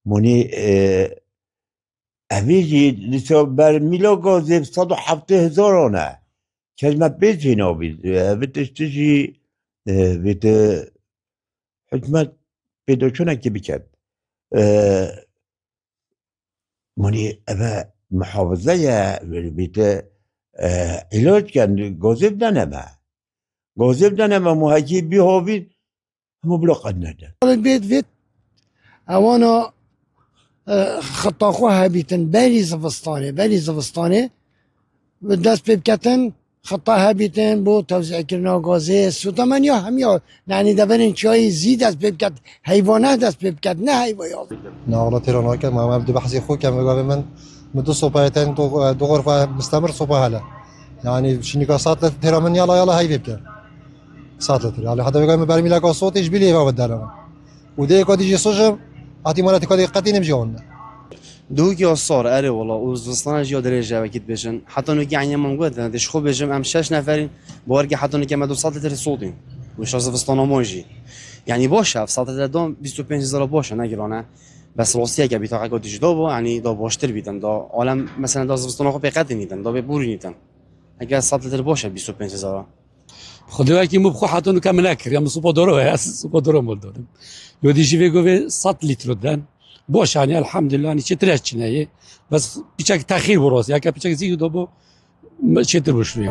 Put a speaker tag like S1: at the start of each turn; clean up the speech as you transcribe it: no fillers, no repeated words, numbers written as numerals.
S1: مونی اویجی لیسا بر میلا گازه 170,000 نه کلمه بیزینا بید ویتشتشی ویت حکمت پیدا چونه که بکرد مونی اوه محافظه یا بیت علاج کن گازه بدنمه گازه بدنمه محکی بی هاوید همه بلا قد نده
S2: البيت فيت اوانا خطاخوها بيتن بالي زفستاني دست بكتن خطاها بيتن بو توزيع كرنا غازي سوتا من يا هم يا يعني دبرن شوي زيد دست بكت حيوانات دست بكت نه حيوانات
S3: نه والله تهران که ما بدي بحثي خوك كم قال من مدو صوبايتين دو غرفة مستمر صوبا هلا يعني شنو صارت تهران من يلا هاي بيبكي صارت يعني حتى بيقول برمي لك صوت ايش بلي ما بدنا وده كده يجي صجم عطي مرات كده قتين بجون
S4: دوکی آثار اره والا اوزبستان جا درجه وکیت بجن حتی نو يعني من قلت دش خوب بجم ام 6 نفرين بورگه حتی نو که ما 200 لتر صوتين وش اوزبستان ماجي يعني باشه 700 لتر دام 25000 باشه نگرانه بس راستی که بیتا قد دیجدا با یعنی دا باشتر بیدن دا عالم مثلا دا اوزبستان خو پیقت نیدن دا به بوری نیدن اگه 100 لتر باشه 25000
S5: خدا وکی مو بخو حتی نو کم نکر یا مسوپا دارو هست سوپا دارو مول دادم یودی جیوه گوه 100 لیتر دن باش يعني الحمد لله يعني چترش چنيه بس بيچك تاخير براس يا كا بيچك زيدو دو چتر بشوي